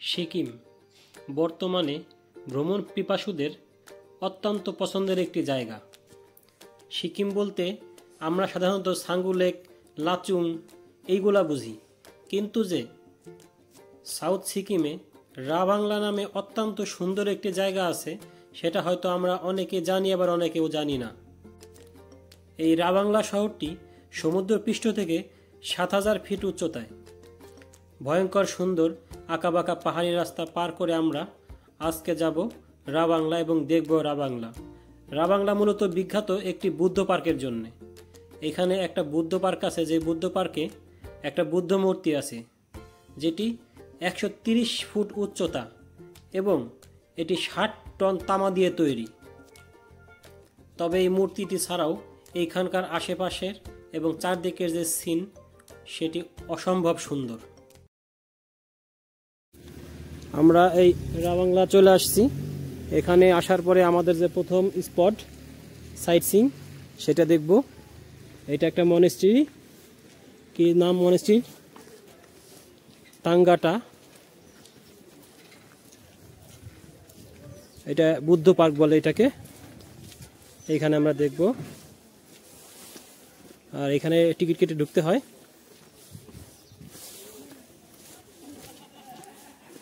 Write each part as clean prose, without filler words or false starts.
সিকিম বর্তমানে ভ্রমণ পিপাসুদের অত্যন্ত পছন্দের একটি জায়গা। সিকিম বলতে আমরা সাধারণত সাঙ্গু লেক, লাচুং এইগুলা বুঝি, কিন্তু যে সাউথ সিকিমে রা বাংলা নামে অত্যন্ত সুন্দর একটি জায়গা আছে সেটা হয়তো আমরা অনেকে জানি, আবার অনেকেও জানি না। এই রা বাংলা শহরটি সমুদ্রপৃষ্ঠ থেকে ৭,০০০ ফিট উচ্চতায়। ভয়ঙ্কর সুন্দর আঁকাবাঁকা পাহাড়ি রাস্তা পার করে আমরা আজকে যাব রা বাংলা এবং দেখব রা বাংলা। রা বাংলা মূলত বিখ্যাত একটি বুদ্ধ পার্কের জন্য। এখানে একটা বুদ্ধ পার্ক আছে, যে বুদ্ধ পার্কে একটা বুদ্ধ মূর্তি আছে যেটি ১৩০ ফুট উচ্চতা এবং এটি ৬০ টন তামা দিয়ে তৈরি। তবে এই মূর্তিটি ছাড়াও এইখানকার আশেপাশের এবং চারদিকের যে সিন সেটি অসম্ভব সুন্দর। আমরা এই রা বাংলা চলে আসছি। এখানে আসার পরে আমাদের যে প্রথম স্পট সাইট সিং সেটা দেখব। এটা একটা মনেস্ট্রি, কি নাম মনেস্ট্রি? টাঙ্গাটা। এটা বুদ্ধ পার্ক বলে এটাকে। এইখানে আমরা দেখব, আর এখানে টিকিট কেটে ঢুকতে হয়।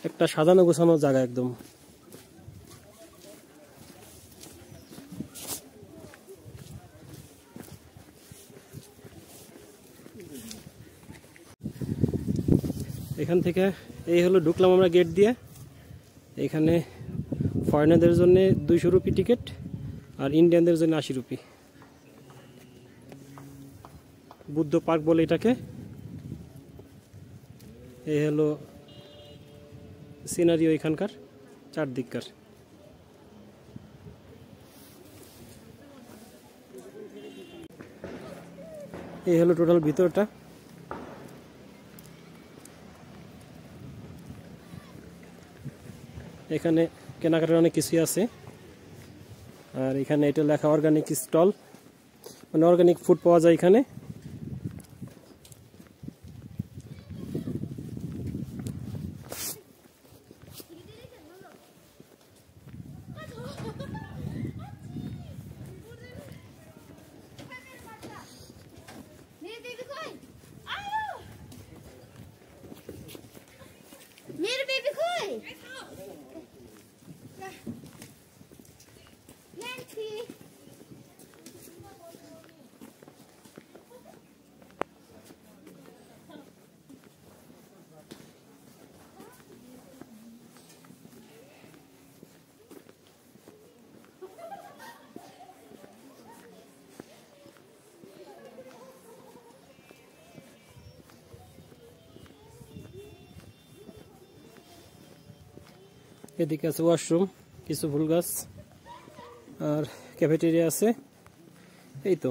একটা সাজানো গোছানো জায়গা একদম। এখান থেকে এই হলো ঢুকলাম আমরা গেট দিয়ে। এখানে ফরেনারদের জন্য ২০০ রুপি টিকিট আর ইন্ডিয়ানদের জন্য ৮০ রুপি। বুদ্ধ পার্ক বলে এটাকে। এই হলো সিনারিও এখানকার চারদিককার। এই হলো টোটাল ভিতরটা। এখানে কেনাকাটার অনেক কিছুই আছে। আর এখানে এটা লেখা অর্গানিক স্টল, মানে অর্গানিক ফুড পাওয়া যায় এখানে। এদিকে আছে ওয়াশরুম, কিছু ফুল গাছ আর ক্যাফেটেরিয়া আছে। এই তো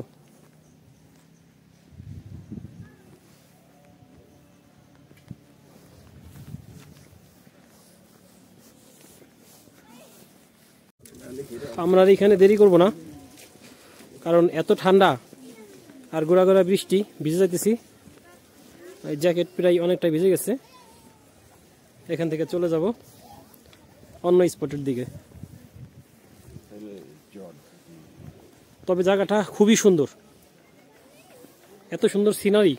আমরা এখানে দেরি করব না, কারণ এত ঠান্ডা আর গোড়া গোড়া বৃষ্টি, ভিজে যাইতেছি। জ্যাকেট প্রায় অনেকটা ভিজে গেছে। এখান থেকে চলে যাব অন্য স্পটের দিকে। তবে জায়গাটা খুবই সুন্দর, এত সুন্দর সিনারি।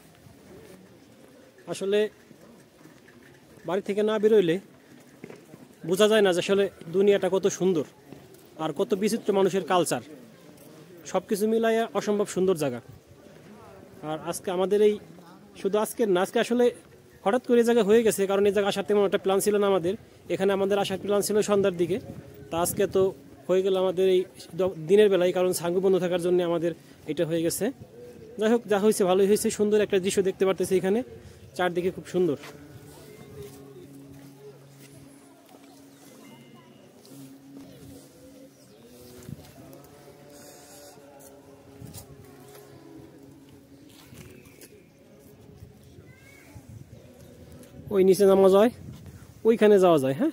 আসলে বাড়ি থেকে না বেরোইলে বোঝা যায় না যে আসলে দুনিয়াটা কত সুন্দর আর কত বিচিত্র মানুষের কালচার, সবকিছু মিলাইয়া অসম্ভব সুন্দর জায়গা। আর আজকে আমাদের এই শুধু আজকের না, আজকে আসলে হঠাৎ করে এই জায়গা হয়ে গেছে, কারণ এই জায়গা আসার তেমন একটা প্ল্যান ছিল না আমাদের। এখানে আমাদের আসার প্ল্যান ছিল সন্ধ্যার দিকে, তা আজকে তো হয়ে গেল আমাদের এই দিনের বেলায়, কারণ সাঙ্গু বন্ধ থাকার জন্য আমাদের এটা হয়ে গেছে। যাই হোক, যা হয়েছে ভালোই হয়েছে। সুন্দর একটা দৃশ্য দেখতে পারতেছি এখানে, চারদিকে খুব সুন্দর। ওই নিচে নামা যায়, ওইখানে যাওয়া যায়। হ্যাঁ,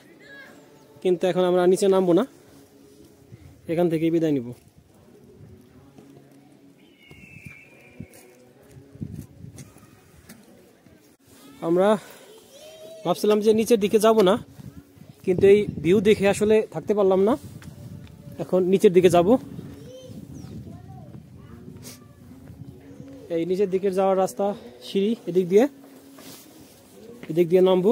কিন্তু এখন আমরা নিচে নামবো না, এখান থেকে বিদায় নিব। আমরা ভাবছিলাম যে নিচের দিকে যাব না, কিন্তু এই ভিউ দেখে আসলে থাকতে পারলাম না, এখন নিচের দিকে যাব। এই নিচের দিকে যাওয়ার রাস্তা সিঁড়ি, এদিক দিয়ে নামবো।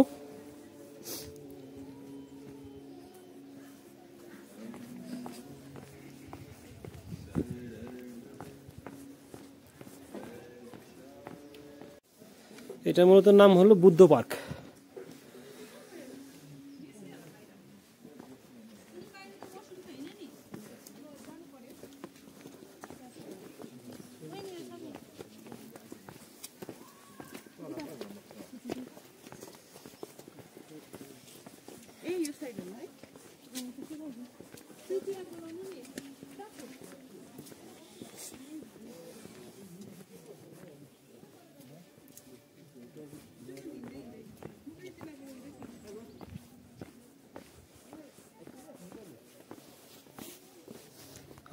এটা মূলত নাম হলো বুদ্ধ পার্ক।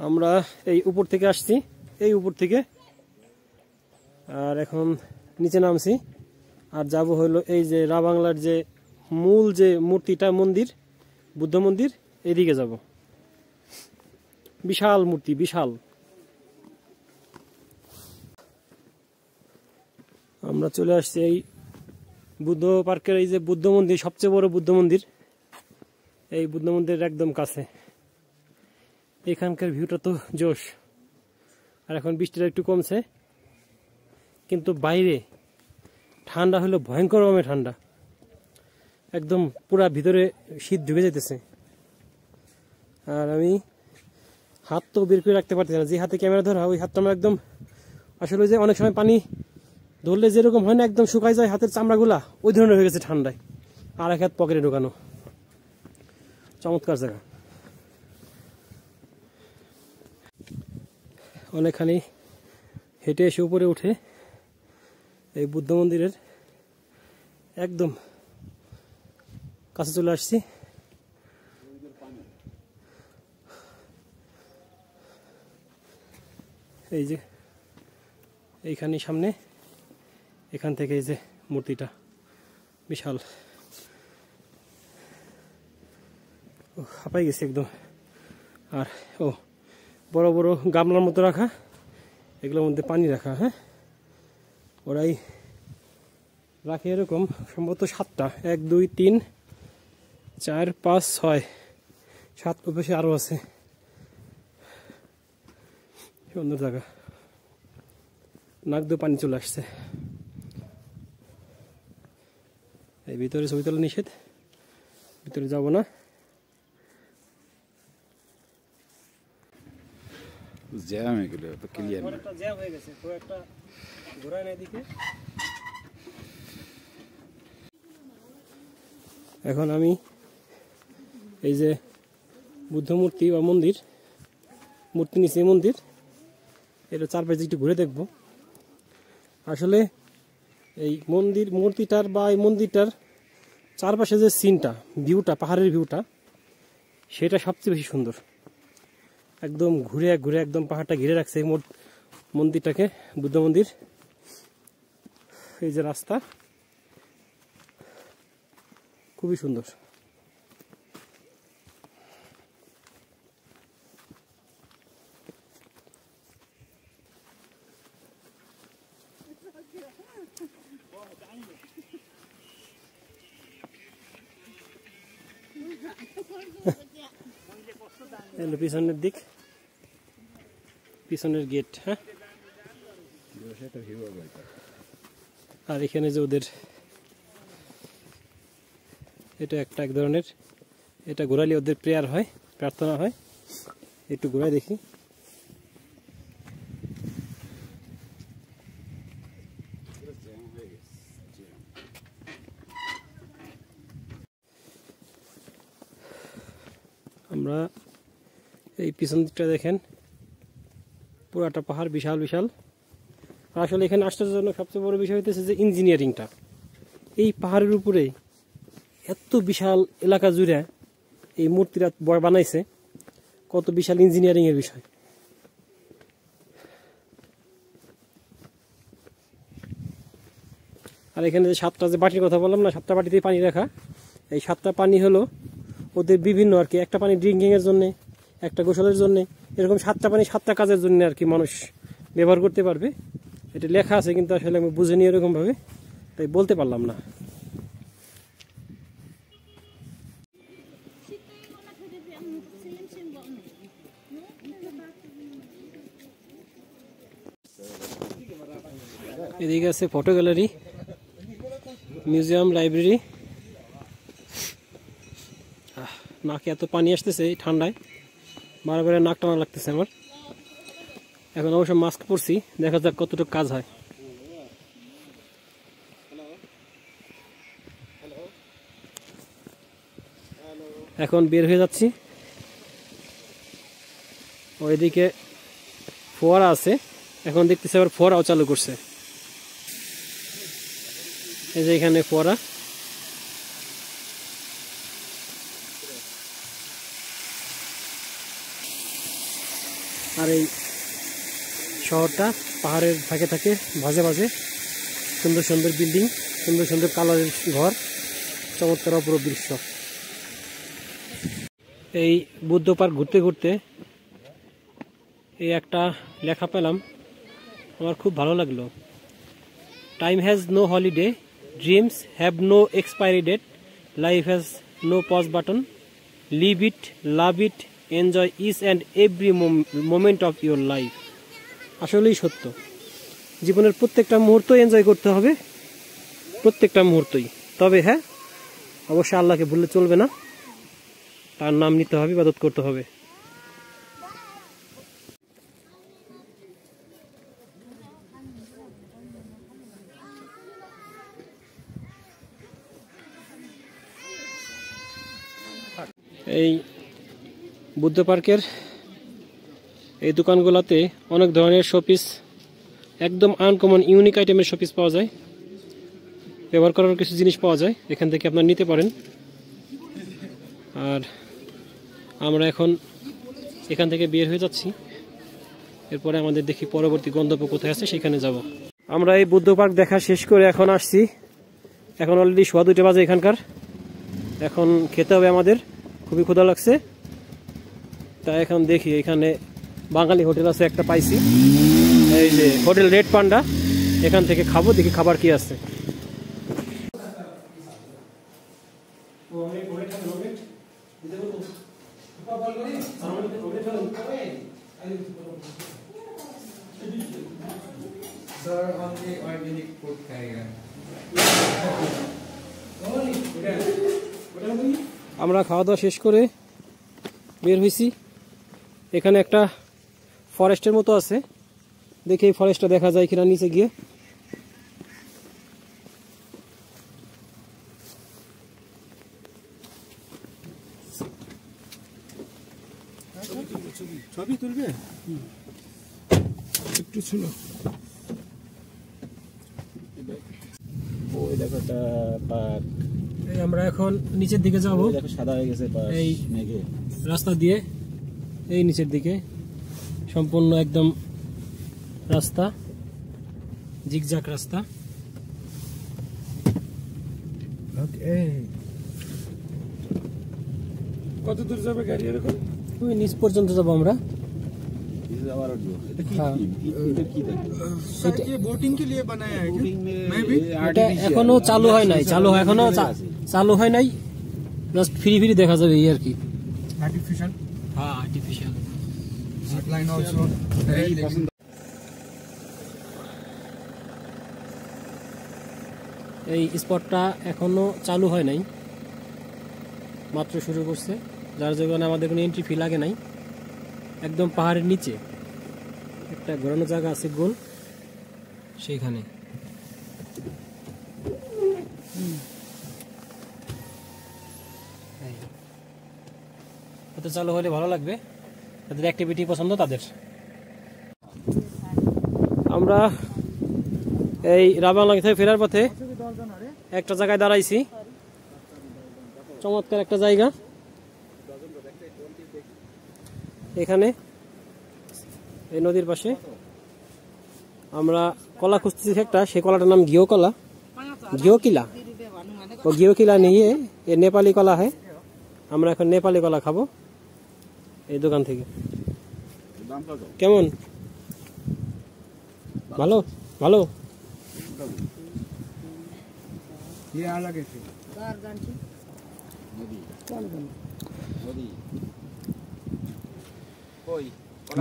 আমরা এই উপর থেকে আসছি, এই উপর থেকে, আর এখন নিচে নামছি আর যাব হলো এই যে রাবাংলার যে মূল যে মূর্তিটা, মন্দির, বুদ্ধ মন্দির, এদিকে যাব। বিশাল মূর্তি, বিশাল। আমরা চলে আসছি এই বুদ্ধ পার্কের এই যে বুদ্ধ মন্দির, সবচেয়ে বড় বুদ্ধ মন্দির, এই বুদ্ধ মন্দিরের একদম কাছে। এখানকার ভিউটা তো জোশ। আর এখন বৃষ্টিটা একটু কমছে, কিন্তু বাইরে ঠান্ডা হলো ভয়ঙ্কর রকমের ঠান্ডা, একদম পুরা ভিতরে শীত ঢুকে যেতেছে। আর আমি হাত তো বের করে রাখতে পারতেছি না, যে হাতে ক্যামেরা ধরা ওই হাতটা আমার একদম, আসলে যে অনেক সময় পানি ধরলে যেরকম হয় না, একদম শুকাই যায় হাতের চামড়াগুলা, ওই ধরনের হয়ে গেছে ঠান্ডায়। আর এক হাত পকেটে ঢোকানো, চমৎকার জায়গা। অনেকখানি হেঁটে এসে উপরে উঠে এই বুদ্ধ মন্দিরের একদম কাছে চলে আসছি। এই যে এইখানে সামনে, এখান থেকে এই যে মূর্তিটা বিশাল, হাঁপাই গেছে একদম। আর বড় বড় গামলার মতো রাখা, এগুলোর মধ্যে পানি রাখা। হ্যাঁ, ওরাই রাখে এরকম, সম্ভবত 7টা, 1 2 3 4 5 6 7 পাশে আরো আছে। সুন্দর জায়গা, নাক দিয়ে পানি চলে আসছে। এই ভিতরে ছবি তোলা নিষেধ, ভিতরে যাব না। জ্যাম হয়ে গেল, তো ক্লিয়ার না, একটা জ্যাম হয়ে গেছে, তো একটা ঘোরায় না এদিকে। এখন আমি এই যে বুদ্ধ মূর্তি বা মন্দির, মূর্তি নিচে মন্দির, এটা চারপাশে একটু ঘুরে দেখব। আসলে এই মূর্তিটার বা এই মন্দিরটার চারপাশে যে সিনটা, ভিউটা, পাহাড়ের ভিউটা, সেটা সবচেয়ে বেশি সুন্দর। একদম ঘুরে ঘুরে একদম পাহাড়টা ঘিরে রাখছে এই মন্দিরটাকে, বুদ্ধ মন্দির। এই যে রাস্তা, খুবই সুন্দর। পিছনের দিক, পিছনের গেট। হ্যাঁ, আর এখানে যে ওদের এটা একটা এক ধরনের, এটা ঘোরালে ওদের প্রেয়ার হয়, প্রার্থনা হয়। একটু ঘোরায় দেখি। আমরা এই পিছন দিকটা দেখেন, পুরাটা পাহাড়, বিশাল বিশাল। আসলে এখানে আশ্চর্যজনক সবচেয়ে বড় বিষয় হইতেছে যে ইঞ্জিনিয়ারিংটা। এই পাহাড়ের উপরে এত বিশাল এলাকা জুড়ে এই মূর্তিটা বানাইছে, কত বিশাল ইঞ্জিনিয়ারিং এর বিষয়। আর এখানে যে 7টা যে বাটির কথা বললাম না, 7টা বাটিতে পানি রাখা, এই 7টা পানি হলো ওদের বিভিন্ন আর কি, একটা পানি ড্রিঙ্কিং এর জন্য, একটা গোসলের জন্য, এরকম 7টা পানি 7টা কাজের জন্য আর কি মানুষ ব্যবহার করতে পারবে। এটা লেখা আছে কিন্তু আসলে আমি বুঝিনি এরকম ভাবে, তাই বলতে পারলাম না। এদিকে আছে ফটো গ্যালারি, মিউজিয়াম, লাইব্রেরি। নাকে এত পানি আসতেছে এই ঠান্ডায়, বারবার নাক টানা লাগতেছে আমার। এখন অবশ্য মাস্ক পরছি, দেখা যাক কতটুকু কাজ হয়। এখন বের হয়ে যাচ্ছি। ওইদিকে ফোয়ারা আছে, এখন দেখতেছি আবার ফোয়ারাও চালু করছে। এই যে এখানে ফোয়ারা, আর এই শহরটা পাহাড়ের ফাঁকে থাকে, ভাজে ভাজে সুন্দর সুন্দর বিল্ডিং, সুন্দর সুন্দর কালারের ঘর, চমৎকার অপরূপ দৃশ্য। এই বুদ্ধ পার্ক ঘুরতে ঘুরতে এই একটা লেখা পেলাম, আমার খুব ভালো লাগলো। Time has no holiday, dreams have no expiry date, life has no pause button, live it, love it, enjoy each and every moment of your life. আসলেই সত্য, জীবনের প্রত্যেকটা মুহূর্ত এনজয় করতে হবে, প্রত্যেকটা মুহূর্তই। তবে হ্যাঁ, অবশ্যই আল্লাহকে ভুললে চলবে না, তার নাম নিতে হবে, ইবাদত করতে হবে। এই বুদ্ধ পার্কের এই দোকানগুলোতে অনেক ধরনের শোপিস, একদম আনকমন ইউনিক আইটেমের শোপিস পাওয়া যায়, ব্যবহার করার কিছু জিনিস পাওয়া যায়, এখান থেকে আপনারা নিতে পারেন। আর আমরা এখন এখান থেকে বের হয়ে যাচ্ছি, এরপরে আমাদের দেখি পরবর্তী গন্তব্য কোথায় আছে সেখানে যাব। আমরা এই বুদ্ধ পার্ক দেখা শেষ করে এখন আসছি, এখন অলরেডি 2:15 বাজে এখানকার। এখন খেতে হবে আমাদের, খুবই ক্ষুধা লাগছে। তাই এখন দেখি, এখানে বাঙালি হোটেল আছে একটা পাইছি, এই যে হোটেল রেড পান্ডা, এখান থেকে খাবো, দেখি খাবার কি আছে। আমরা খাওয়া দাওয়া শেষ করে বের হয়েছি। এখানে একটা ফরেস্টের মতো আছে, দেখি এই ফরেস্টটা দেখা যায় কিনা নিচে গিয়ে। ছবি তুলবে একটু ছিল। ওই দেখো একটা পার্ক, আমরা এখন নিচের দিকে যাব, সাদা হয়ে গেছে এই রাস্তা দিয়ে, এই নিচের দিকে সম্পূর্ণ একদম রাস্তা, জিগজাগ রাস্তা। কত দূর যাবে গাড়ি এরকম? ওই নিচ পর্যন্ত যাবো আমরা। এটা এখনো চালু হয় নাই, এখনো চালু হয় নাই, জাস্ট ফ্রি ফ্রি দেখা যাবে এই আর কি। আর্টিফিশিয়াল, হ্যাঁ আর্টিফিশিয়াল। এই স্পটটা এখনো চালু হয় নাই, মাত্র শুরু করছে, যার জন্য আমাদের কোনো এন্ট্রি ফি লাগে নাই। একদম পাহাড়ের নিচে একটা ঘোরানো জায়গা আছে গোল, সেইখানে। ওটা চালু হলে ভালো লাগবে, তাদের অ্যাক্টিভিটি পছন্দ তাদের। আমরা এই রাবাংলা থেকে ফেরার পথে একটা জায়গায় দাঁড়াইছি, চমৎকার একটা জায়গা। এখানে এই নদীর পাশে আমরা কলা খুঁজতেছি একটা, সেই কলাটার नाम घियो कला, घियो किला। वो घियो किला नहीं है, ये नेपाली कला है। আমরা এখন নেপালি কলা খাবো এই দোকান থেকে। দাম কত? কেমন? ভালো ভালো। ये अलग है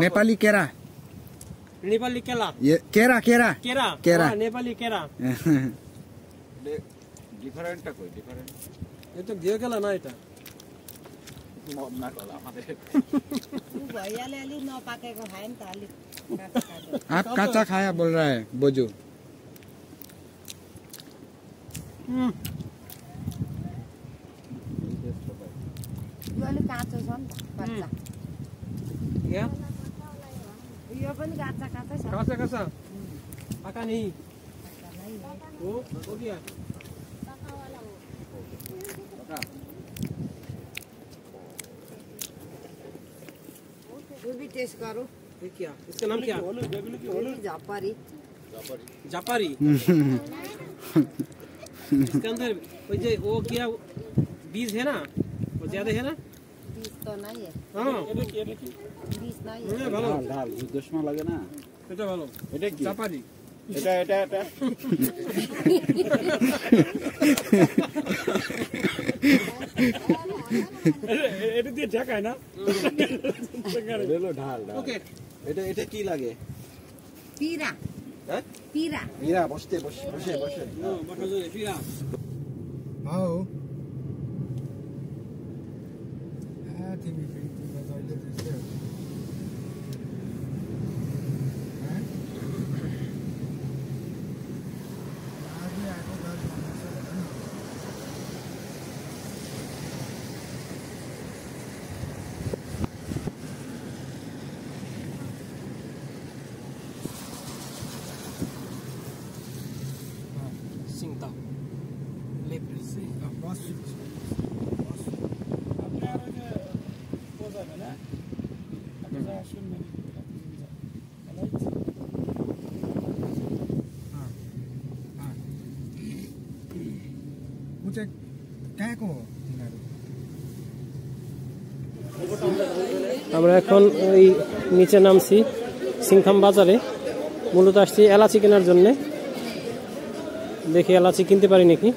नेपाली केरा नेपाली केला ये केरा केरा केरा केरा। हाँ, नेपाली केरा। ডিফারেন্টটা কই? ডিফারেন্ট ये तो घिउ केला ना এটা। না কলা আমাদের भैयाले अलि नपाकेको खायो नि त अलि आप कच्चा खाया बोल रहा है बोजू। यो अलि काँचो छ नि त कच्चा क्या यो पनि काँचा काँचै छ कैसा कैसा पका नहीं कच्चा नै ओ हो। हो गया। यो भी टेस्ट गरौँ। ये क्या इसका नाम क्या? झप्परी जापारी। इसके अंदर वो क्या बीज है ना वो ज्यादा है ना? बीज त नै है हाँ बीज नै है। ভালো ঢাল ঢাল দুশ্মন লাগে না। এটা ভালো এটা কি? জাপানি। এটা এটা এটা এটা দিয়ে ঢাকায় না হলো ঢাল ঢাল। ওকে এটা এটা কি লাগে? पिरा হ্যাঁ पिरा মীরা বসতে বসে বসে বসে বাটা জলে ফিরা। हाउ तिमी फेरि तिमीलाई जहिले त्यस्तै हो आधी आएको गाडी भन्दैछ भने नि। सिंगताम लेप्रेसी। बस ऊ चाहिँ कहाँको हो तिनीहरू? আমরা এখন ওই নিচে নামছি সিংথাম বাজারে, মূলত আসছি এলাচি কেনার জন্য। দেখি এলাচি কিনতে পারি নাকি।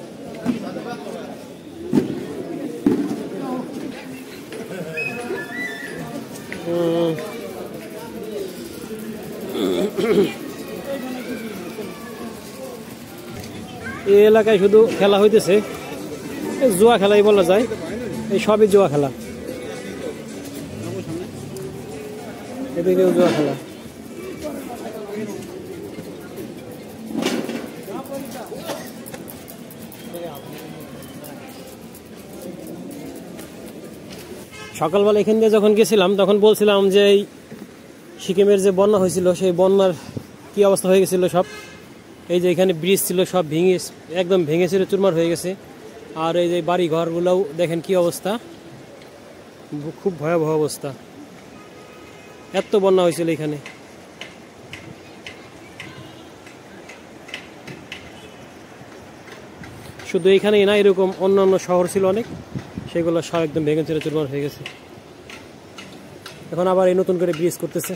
এই এলাকায় শুধু খেলা হইতেছে, জুয়া খেলাই বলা যায়, এই সবই জুয়া খেলা। এদিকেও জুয়া খেলা। সকালবেলা এখান দিয়ে যখন গেছিলাম তখন বলছিলাম যে এই সিকিমের যে বন্যা হয়েছিল সেই বন্যার কি অবস্থা হয়ে গেছিল সব। এই যে এখানে ব্রিজ ছিল সব ভেঙে একদম ভেঙেছিল, চুরমার হয়ে গেছে। আর এই যে বাড়ি ঘরগুলোও দেখেন কি অবস্থা, খুব ভয়াবহ অবস্থা। এত বন্যা হয়েছিল এখানে। শুধু এখানেই না, এরকম অন্যান্য শহর ছিল অনেক, সেগুলো সব একদম ভেঙে চুরে চুরমার হয়ে গেছে। এখন আবার এই নতুন করে ব্রিজ করতেছে।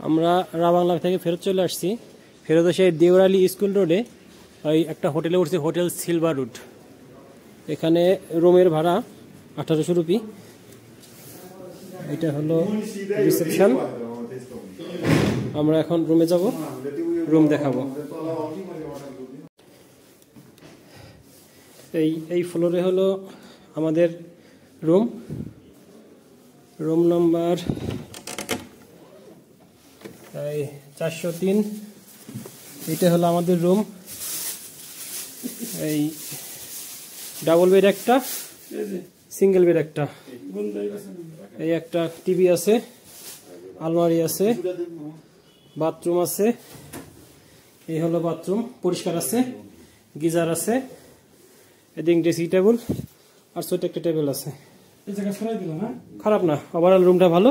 আমরা রাবাংলা থেকে ফেরত চলে আসছি। ফেরত এসে দেওরালি স্কুল রোডে ওই একটা হোটেলে উঠছি, হোটেল সিলভার রুট। এখানে রুমের ভাড়া 1800 রুপি। এটা হলো রিসেপশন। আমরা এখন রুমে যাব, রুম দেখাবো। এই ফ্লোরে হলো আমাদের রুম, রুম নাম্বার 403। এটা হলো আমাদের রুম। এই ডাবল বেড একটা, সিঙ্গেল বেড একটা, এই একটা টিভি আছে, আলমারি আছে, বাথরুম আছে। এই হলো বাথরুম, পরিষ্কার আছে, গিজার আছে, এদিকে ড্রেসিং টেবিল আর ছোট একটা টেবিল আছে। খারাপ না, ওভারঅল রুমটা ভালো।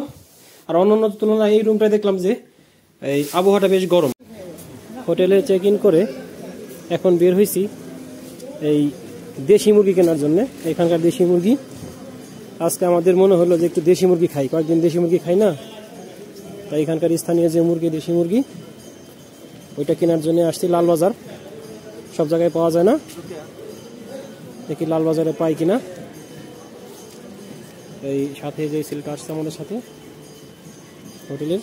আর অন্যান্য তুলনায় এই রুমটা দেখলাম যে এই আবহাওয়াটা বেশ গরম। হোটেলে চেক ইন করে এখন বের হয়েছি এই দেশি মুরগি কেনার জন্য। এখানকার দেশি মুরগি আজকে আমাদের মনে হলো যে একটু দেশি মুরগি খাই, কয়েকদিন দেশি মুরগি খাই না, তাই এখানকার স্থানীয় যে মুরগি দেশি মুরগি ওইটা কেনার জন্য আসছি। লালবাজার সব জায়গায় পাওয়া যায় না, দেখি লালবাজারে পাই কিনা। এই সাথে যে ছেলেটা আসছে আমাদের সাথে হোটেলের,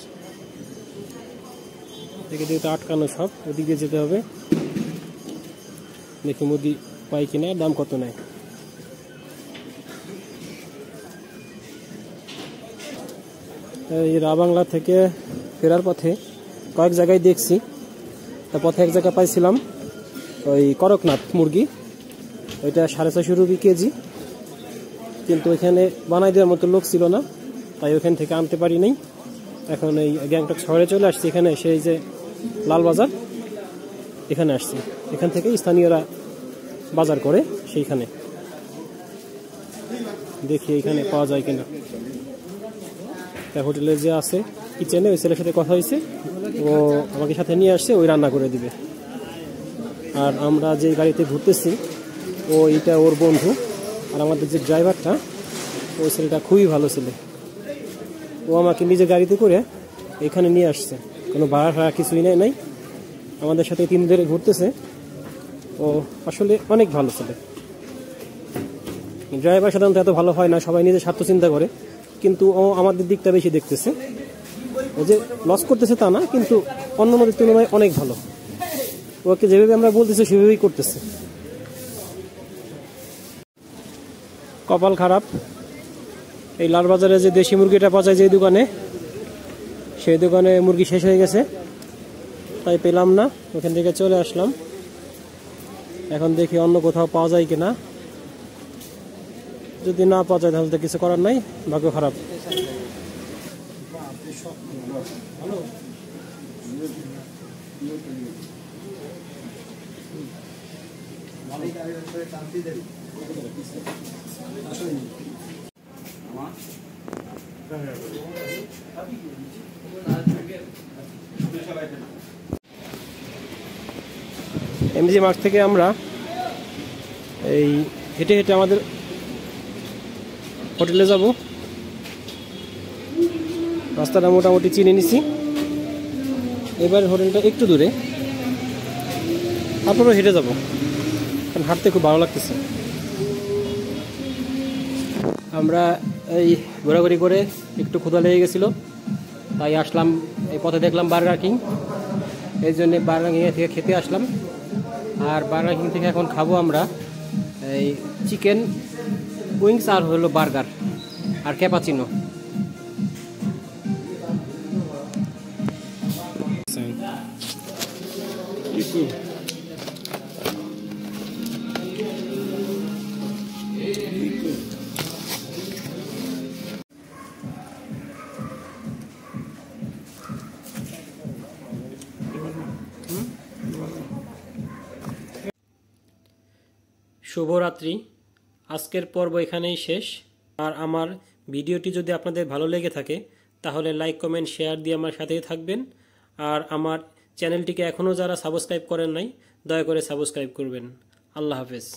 দেখে যেহেতু আটকানো সব, ওদিকে যেতে হবে, দেখি মুরগি পাই কিনা, দাম কত নেয়। এই রাবাংলা থেকে ফেরার পথে কয়েক জায়গায় দেখছি, তার পথে এক জায়গায় পাইছিলাম ওই করকনাথ মুরগি, ওইটা 450 রুপি কেজি, কিন্তু ওইখানে বানাই দেওয়ার মতো লোক ছিল না, তাই ওইখান থেকে আনতে পারি নাই। এখন এই গ্যাংটক শহরে চলে আসছি, এখানে সেই যে লালবাজার এখানে আসছি, এখান থেকে স্থানীয়রা বাজার করে, সেইখানে দেখি এখানে পাওয়া যায় কিনা। হোটেলে যে আছে কিচেনে, ওই ছেলের সাথে কথা হয়েছে, ও আমাকে সাথে নিয়ে আসছে, ওই রান্না করে দিবে। আর আমরা যে গাড়িতে ঘুরতেছি ও এটা ওর বন্ধু, আর আমাদের যে ড্রাইভারটা ওই ছেলেটা খুবই ভালো ছেলে, ও আমাকে নিজের গাড়িতে করে এখানে নিয়ে আসছে, কোনো ভাড়া ভাড়া কিছুই নাই। আমাদের সাথে 3 দিন ধরে ঘুরতেছে, ও আসলে অনেক ভালো ছেলে। ড্রাইভার সাধারণত এত ভালো হয় না, সবাই নিজের স্বার্থ চিন্তা করে, কিন্তু ও আমাদের দিকটা বেশি দেখতেছে। ও যে লস করতেছে তা না, কিন্তু অন্য নদীর তুলনায় অনেক ভালো। ওকে যেভাবে আমরা বলতেছি সেভাবেই করতেছে। কপাল খারাপ, এই লালবাজারে যে দেশি মুরগিটা পাওয়া যায় যে দোকানে, সেই দোকানে মুরগি শেষ হয়ে গেছে, তাই পেলাম না, ওখান থেকে চলে আসলাম। এখন দেখি অন্য কোথাও পাওয়া যায় কিনা, যদি না পাওয়া যায় তাহলে তো কিছু করার নাই, ভাগ্য খারাপ। এমজি মার্ট থেকে আমরা এই হেঁটে হেঁটে আমাদের হোটেলে যাব। রাস্তাটা মোটামুটি চিনে নিছি, এবার হোটেলটা একটু দূরে, তারপরেও হেঁটে যাব, কারণ হাঁটতে খুব ভালো লাগতেছে। আমরা এই ঘোরাঘুরি করে একটু ক্ষুধা লেগে গেছিলো, তাই আসলাম, এই পথে দেখলাম বার্গার কিং, এই জন্যে বার্গার কিং থেকে খেতে আসলাম। আর বার্গার কিং থেকে এখন খাবো আমরা এই চিকেন উইংস আর হলো বার্গার আর ক্যাপাচিনো। শুভরাত্রি, আজকের পর্ব এখানেই শেষ। আর আমার ভিডিওটি যদি আপনাদের ভালো লেগে থাকে তাহলে লাইক, কমেন্ট, শেয়ার দিয়ে আমার সাথেই থাকবেন। আর আমার চ্যানেলটিকে এখনও যারা সাবস্ক্রাইব করেন নাই, দয়া করে সাবস্ক্রাইব করবেন। আল্লাহ হাফেজ।